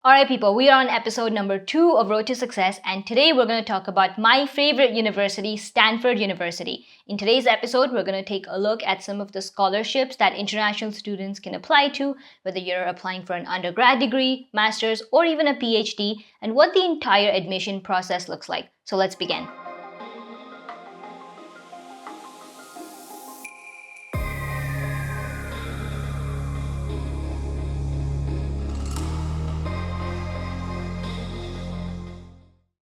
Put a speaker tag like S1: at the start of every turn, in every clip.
S1: Alright, people, we are on episode number 2 of Road to Success, and today we're going to talk about my favorite university, Stanford University. In today's episode, we're going to take a look at some of the scholarships that international students can apply to, whether you're applying for an undergrad degree, master's, or even a PhD, and what the entire admission process looks like. So let's begin.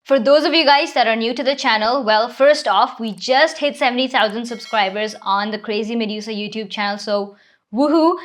S1: For those of you guys that are new to the channel, well, first off, we just hit 70,000 subscribers on the Crazy Medusa YouTube channel, so woohoo!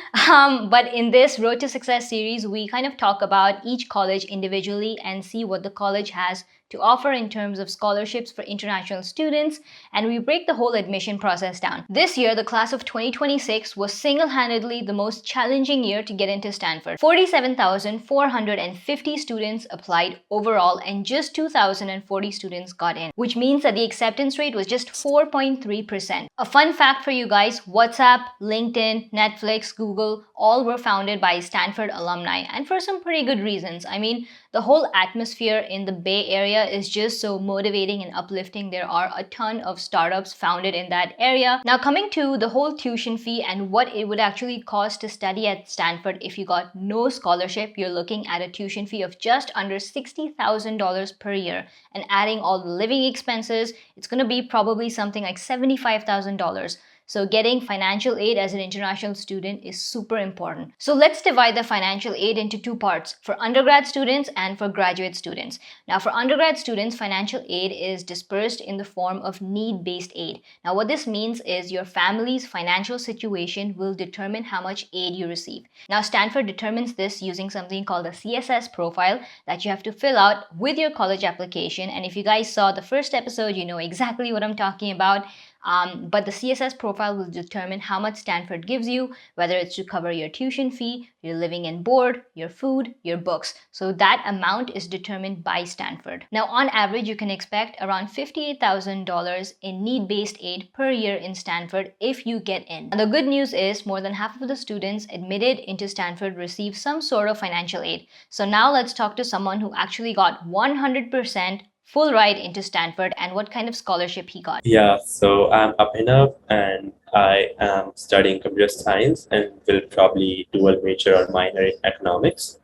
S1: But in this Road to Success series, we kind of talk about each college individually and see what the college has to offer in terms of scholarships for international students, and we break the whole admission process down. This year, the class of 2026 was single-handedly the most challenging year to get into Stanford. 47,450 students applied overall, and just 2,040 students got in, which means that the acceptance rate was just 4.3%. A fun fact for you guys, WhatsApp, LinkedIn, Netflix, Google, all were founded by Stanford alumni, and for some pretty good reasons. I mean, the whole atmosphere in the Bay Area is just so motivating and uplifting. There are a ton of startups founded in that area. Now, coming to the whole tuition fee and what it would actually cost to study at Stanford if you got no scholarship, you're looking at a tuition fee of just under $60,000 per year. And adding all the living expenses, it's going to be probably something like $75,000. So getting financial aid as an international student is super important. So let's divide the financial aid into two parts, for undergrad students and for graduate students. Now, for undergrad students, financial aid is dispersed in the form of need-based aid. Now, what this means is your family's financial situation will determine how much aid you receive. Now, Stanford determines this using something called a CSS profile that you have to fill out with your college application. And if you guys saw the first episode, you know exactly what I'm talking about. But the CSS profile will determine how much Stanford gives you, whether it's to cover your tuition fee, your living and board, your food, your books. So that amount is determined by Stanford. Now, on average, you can expect around $58,000 in need-based aid per year in Stanford if you get in. And the good news is more than half of the students admitted into Stanford receive some sort of financial aid. So now let's talk to someone who actually got 100% full ride into Stanford and what kind of scholarship he got.
S2: Yeah, so I'm Abhinav and I am studying computer science and will probably dual major or minor in economics.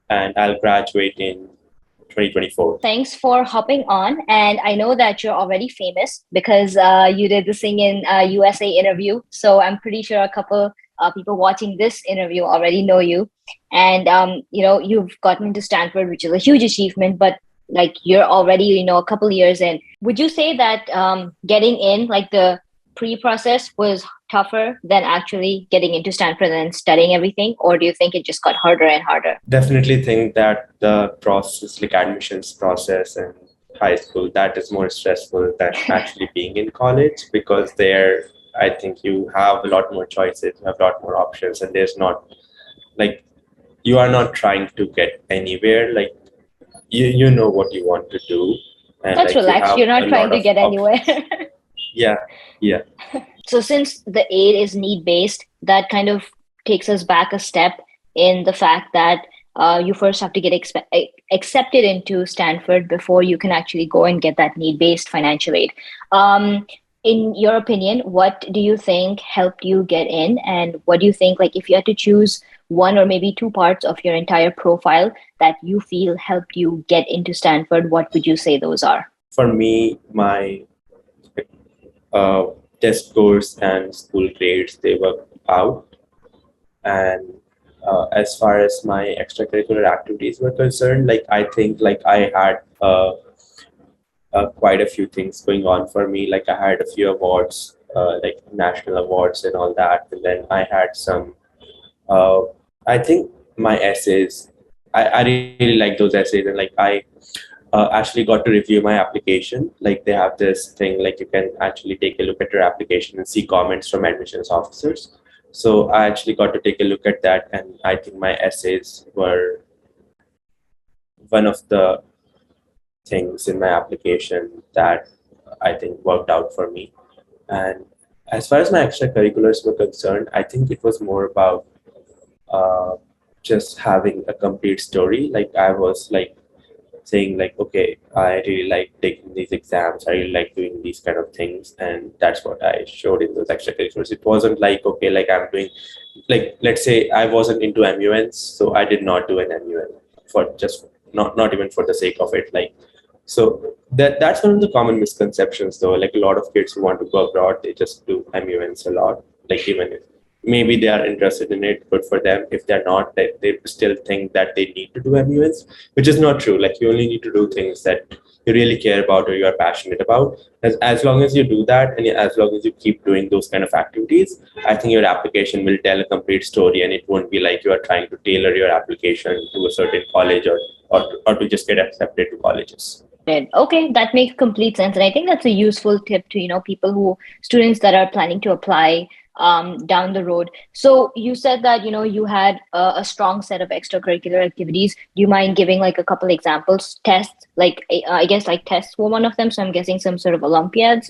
S2: And I'll graduate in 2024.
S1: Thanks for hopping on. And I know that you're already famous because you did the Sing in USA interview. So I'm pretty sure a couple people watching this interview already know you. And, you've gotten into Stanford, which is a huge achievement, but like you're already, a couple years in. Would you say that getting in, like the pre-process was tougher than actually getting into Stanford and studying everything? Or do you think it just got harder and harder?
S2: Definitely think that the process, like admissions process and high school, that is more stressful than actually being in college, because there, I think you have a lot more choices, you have a lot more options, and there's not like you are not trying to get anywhere. Like you know what you want to do, and
S1: That's
S2: like you
S1: relaxed.
S2: have
S1: You're
S2: a
S1: not trying
S2: lot
S1: to
S2: of
S1: get anywhere.
S2: options. Yeah.
S1: So since the aid is need-based, that kind of takes us back a step in the fact that you first have to get accepted into Stanford before you can actually go and get that need-based financial aid. In your opinion, what do you think helped you get in? And what do you think, like if you had to choose one or maybe two parts of your entire profile that you feel helped you get into Stanford, what would you say those are?
S2: For me, my uh, test scores and school grades, they work out. And as far as my extracurricular activities were concerned, like I think like I had quite a few things going on for me. Like I had a few awards, like national awards and all that. And then I had some, uh, I think my essays, I really like those essays. And like I actually got to review my application. Like they have this thing, like you can actually take a look at your application and see comments from admissions officers. So I actually got to take a look at that. And I think my essays were one of the things in my application that I think worked out for me. And as far as my extracurriculars were concerned, I think it was more about uh, just having a complete story. Like I was like saying like, okay, I really like taking these exams. I really like doing these kind of things, and that's what I showed in those extracurriculars. It wasn't like, okay, like I'm doing, like let's say I wasn't into MUNs, so I did not do an MUN for just not even for the sake of it. Like so that's one of the common misconceptions though. Like a lot of kids who want to go abroad, they just do MUNs a lot. Like even if maybe they are interested in it, but for them, if they're not, they still think that they need to do MUNs, which is not true. Like you only need to do things that you really care about or you are passionate about. As long as you do that and as long as you keep doing those kind of activities, I think your application will tell a complete story, and it won't be like you are trying to tailor your application to a certain college or to just get accepted to colleges.
S1: Okay, that makes complete sense. And I think that's a useful tip to, people students that are planning to apply down the road. So you said that, you had a strong set of extracurricular activities. Do you mind giving like a couple examples? Tests, like I guess like tests were one of them. So I'm guessing some sort of Olympiads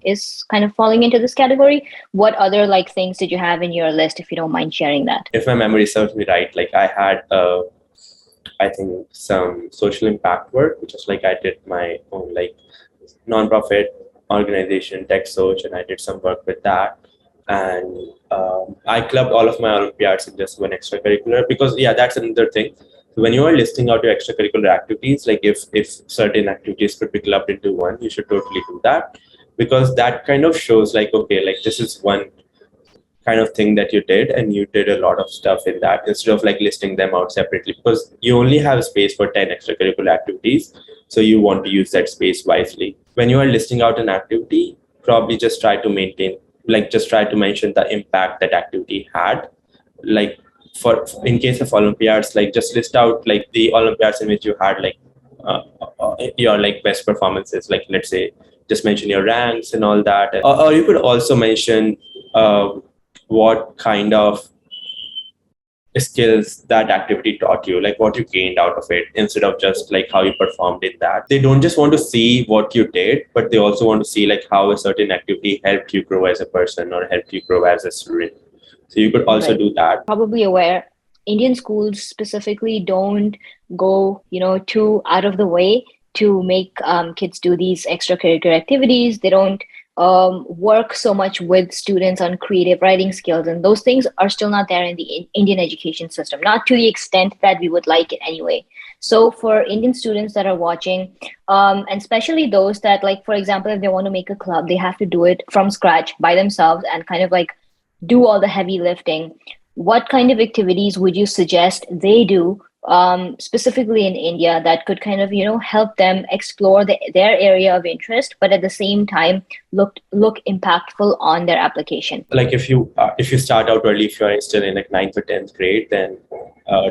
S1: is kind of falling into this category. What other like things did you have in your list, if you don't mind sharing that?
S2: If my memory serves me right, like I had I think some social impact work, which is like I did my own like nonprofit organization, Tech Search, and I did some work with that. And I clubbed all of my Olympiads in just one extracurricular because yeah, that's another thing. So when you are listing out your extracurricular activities, like if certain activities could be clubbed into one, you should totally do that because that kind of shows like okay, like this is one kind of thing that you did and you did a lot of stuff in that instead of like listing them out separately because you only have space for 10 extracurricular activities, so you want to use that space wisely. When you are listing out an activity, probably just try to maintain, like just try to mention the impact that activity had. Like for in case of Olympiads, like just list out like the Olympiads in which you had like your like best performances, like let's say just mention your ranks and all that, or you could also mention uh, what kind of skills that activity taught you, like what you gained out of it, instead of just like how you performed in that. They don't just want to see what you did, but they also want to see like how a certain activity helped you grow as a person or helped you grow as a student. So you could also
S1: Right.
S2: do that.
S1: Probably aware, Indian schools specifically don't go, too out of the way to make kids do these extracurricular activities. They don't work so much with students on creative writing skills, and those things are still not there in the Indian education system, not to the extent that we would like it anyway. So for Indian students that are watching, and especially those that like, for example, if they want to make a club, they have to do it from scratch by themselves and kind of like do all the heavy lifting. What kind of activities would you suggest they do, specifically in India, that could kind of, help them explore their area of interest, but at the same time look impactful on their application?
S2: Like if you start out early, if you're still in like 9th or 10th grade, then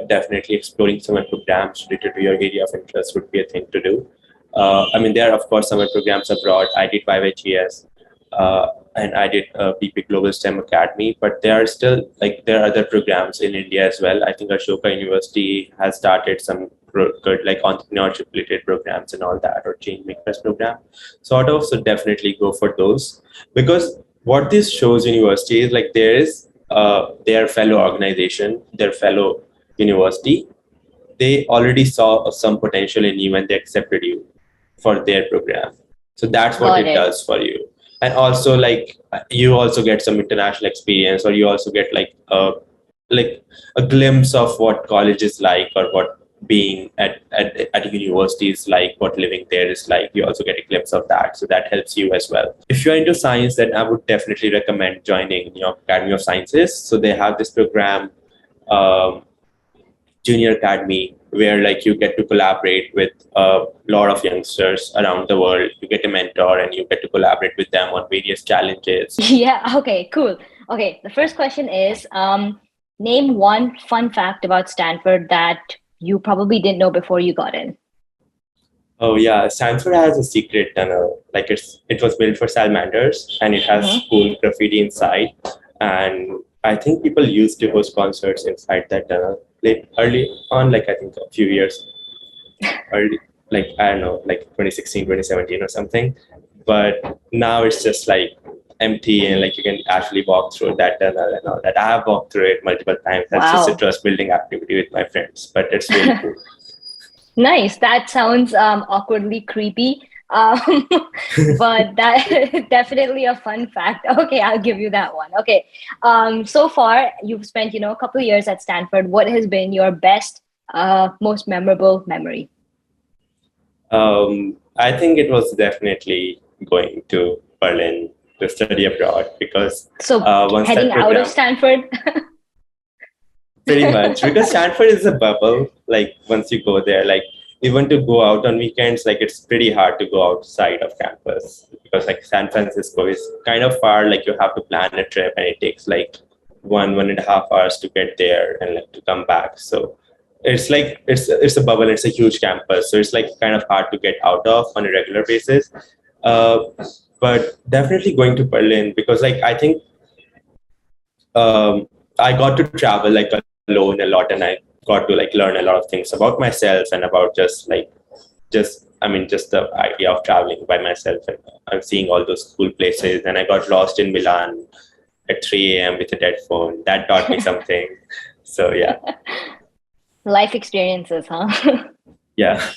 S2: definitely exploring summer programs related to your area of interest would be a thing to do. I mean, there are of course summer programs abroad. I did 5HES, and I did BP Global STEM Academy, but there are still like there are other programs in India as well. I think Ashoka University has started some good like entrepreneurship related programs and all that, or change makers program sort of. So definitely go for those, because what this shows university is like there is their fellow organization, their fellow university, they already saw some potential in you and they accepted you for their program. So that's what
S1: Got
S2: it
S1: it.
S2: does for you. And also like you also get some international experience, or you also get like a glimpse of what college is like, or what being at a university is like, what living there is like. You also get a glimpse of that. So that helps you as well. If you're into science, then I would definitely recommend joining your Academy of Sciences. So they have this program, um, Junior Academy, where like you get to collaborate with a lot of youngsters around the world. You get a mentor and you get to collaborate with them on various challenges.
S1: Yeah, okay, cool. Okay, the first question is name one fun fact about Stanford that you probably didn't know before you got in.
S2: Oh yeah, Stanford has a secret tunnel. Like it was built for salamanders, and it has
S1: Mm-hmm.
S2: cool graffiti inside. And I think people used to host concerts inside that tunnel early on, like I think a few years early, like I don't know, like 2016, 2017 or something. But now it's just like empty and like you can actually walk through that tunnel and all that. I have walked through it multiple times. That's just a
S1: Wow.
S2: trust building activity with my friends, but it's really cool.
S1: Nice. That sounds awkwardly creepy. But that definitely a fun fact. Okay, I'll give you that one. Okay. So far you've spent, a couple of years at Stanford. What has been your best, most memorable memory?
S2: I think it was definitely going to Berlin to study abroad because
S1: So
S2: once
S1: heading
S2: that
S1: out of
S2: program,
S1: Stanford.
S2: pretty much, because Stanford is a bubble. Like once you go there, like even to go out on weekends, like it's pretty hard to go outside of campus because like San Francisco is kind of far. Like you have to plan a trip and it takes like 1.5 hours to get there and like to come back. So it's like it's a bubble. It's a huge campus, so it's like kind of hard to get out of on a regular basis. Uh, but definitely going to Berlin because like I think um, I got to travel like alone a lot, and I got to like learn a lot of things about myself and about just the idea of traveling by myself, and I'm seeing all those cool places. And I got lost in Milan at 3 a.m. with a dead phone. That taught me something. So yeah,
S1: Life experiences, huh?
S2: yeah.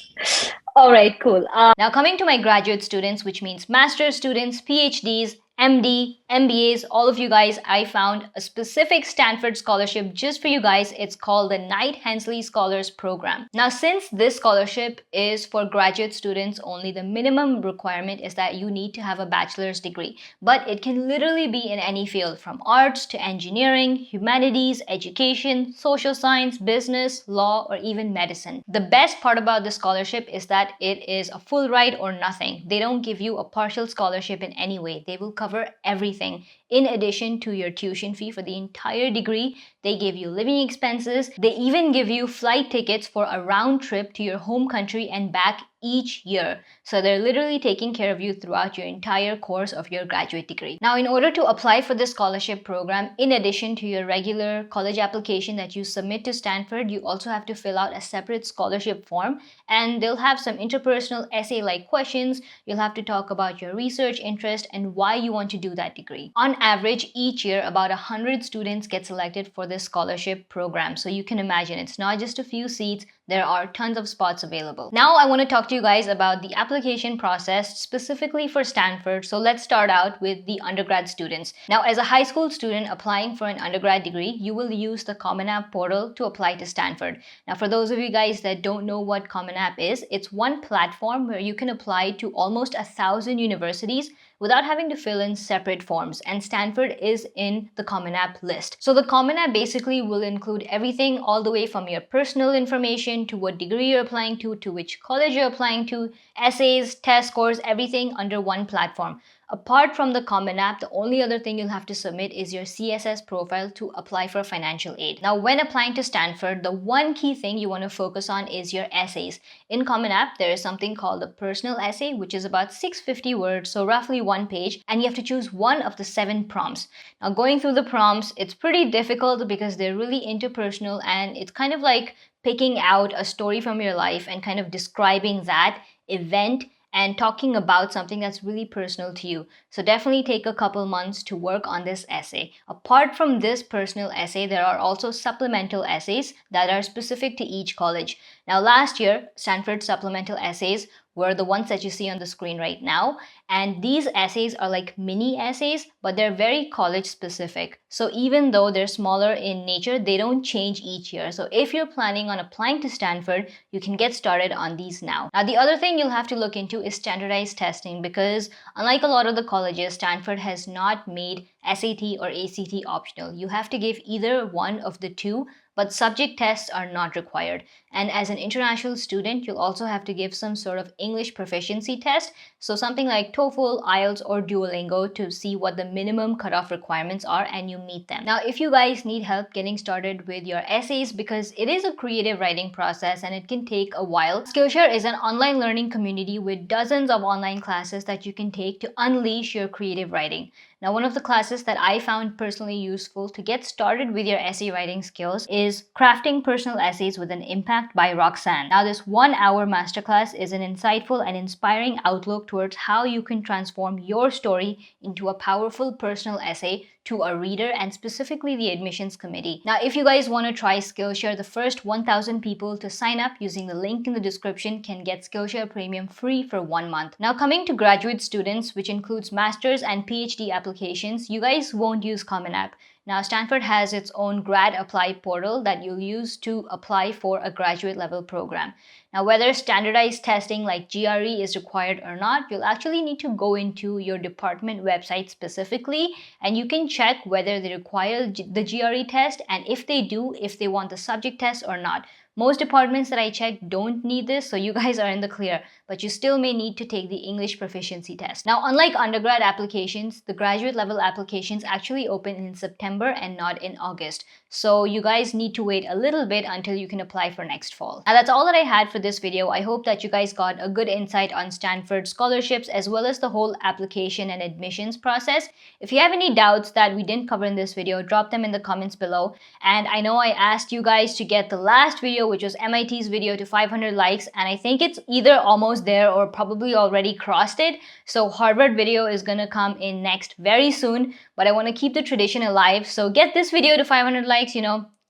S1: All right, cool. Now, coming to my graduate students, which means master's students, PhDs, MD, MBAs, all of you guys, I found a specific Stanford scholarship just for you guys. It's called the Knight Hensley Scholars Program. Now, since this scholarship is for graduate students only, the minimum requirement is that you need to have a bachelor's degree, but it can literally be in any field from arts to engineering, humanities, education, social science, business, law, or even medicine. The best part about this scholarship is that it is a full ride or nothing. They don't give you a partial scholarship in any way. They will cover everything. In addition to your tuition fee for the entire degree, they give you living expenses. They even give you flight tickets for a round trip to your home country and back each year. So they're literally taking care of you throughout your entire course of your graduate degree. Now, in order to apply for this scholarship program, in addition to your regular college application that you submit to Stanford, you also have to fill out a separate scholarship form, and they'll have some interpersonal essay-like questions. You'll have to talk about your research interest and why you want to do that degree. On average, each year, about 100 students get selected for this scholarship program. So you can imagine it's not just a few seats, there are tons of spots available. Now I want to talk to you guys about the application process specifically for Stanford. So let's start out with the undergrad students. Now, as a high school student applying for an undergrad degree, you will use the Common App portal to apply to Stanford. Now, for those of you guys that don't know what Common App is, it's one platform where you can apply to almost 1,000 universities without having to fill in separate forms, and Stanford is in the Common App list. So the Common App basically will include everything all the way from your personal information to what degree you're applying to which college you're applying to, essays, test scores, everything under one platform. Apart from the Common App, the only other thing you'll have to submit is your CSS profile to apply for financial aid. Now, when applying to Stanford, the one key thing you want to focus on is your essays. In Common App, there is something called a personal essay, which is about 650 words, so roughly one page, and you have to choose one of the 7 prompts. Now, going through the prompts, it's pretty difficult because they're really interpersonal, and it's kind of like picking out a story from your life and kind of describing that event and talking about something that's really personal to you. So definitely take a couple months to work on this essay. Apart from this personal essay, there are also supplemental essays that are specific to each college. Now, last year, Stanford supplemental essays were the ones that you see on the screen right now. And these essays are like mini essays, but they're very college specific. So even though they're smaller in nature, they don't change each year. So if you're planning on applying to Stanford, you can get started on these now. Now, the other thing you'll have to look into is standardized testing, because unlike a lot of the colleges, Stanford has not made SAT or ACT optional. You have to give either one of the two, but subject tests are not required. And as an international student, you'll also have to give some sort of English proficiency test. So something like TOEFL, IELTS, or Duolingo to see what the minimum cutoff requirements are, and you meet them. Now, if you guys need help getting started with your essays, because it is a creative writing process and it can take a while, Skillshare is an online learning community with dozens of online classes that you can take to unleash your creative writing. Now, one of the classes that I found personally useful to get started with your essay writing skills is Crafting Personal Essays with an Impact by Roxanne. Now, this 1 hour masterclass is an insightful and inspiring outlook towards how you can transform your story into a powerful personal essay to a reader and specifically the admissions committee. Now, if you guys want to try Skillshare, the first 1,000 people to sign up using the link in the description can get Skillshare Premium free for 1 month. Now, coming to graduate students, which includes master's and PhD applications, you guys won't use Common App. Now, Stanford has its own grad apply portal that you'll use to apply for a graduate level program. Now, whether standardized testing like GRE is required or not, you'll actually need to go into your department website specifically, and you can check whether they require the GRE test, and if they do, if they want the subject test or not. Most departments that I checked don't need this, so you guys are in the clear, but you still may need to take the English proficiency test. Now, unlike undergrad applications, the graduate level applications actually open in September and not in August. So you guys need to wait a little bit until you can apply for next fall. Now, that's all that I had for this video. I hope that you guys got a good insight on Stanford scholarships as well as the whole application and admissions process. If you have any doubts that we didn't cover in this video, drop them in the comments below. And I know I asked you guys to get the last video, which was MIT's video, to 500 likes, and I think it's either almost there or probably already crossed it. So Harvard video is gonna come in next very soon, but I want to keep the tradition alive, so get this video to 500 likes,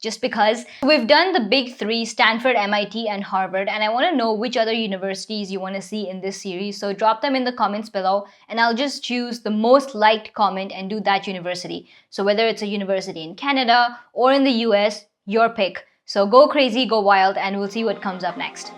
S1: just because. We've done the big three, Stanford, MIT, and Harvard, and I want to know which other universities you want to see in this series, so drop them in the comments below, and I'll just choose the most liked comment and do that university. So whether it's a university in Canada or in the US, your pick. So go crazy, go wild, and we'll see what comes up next.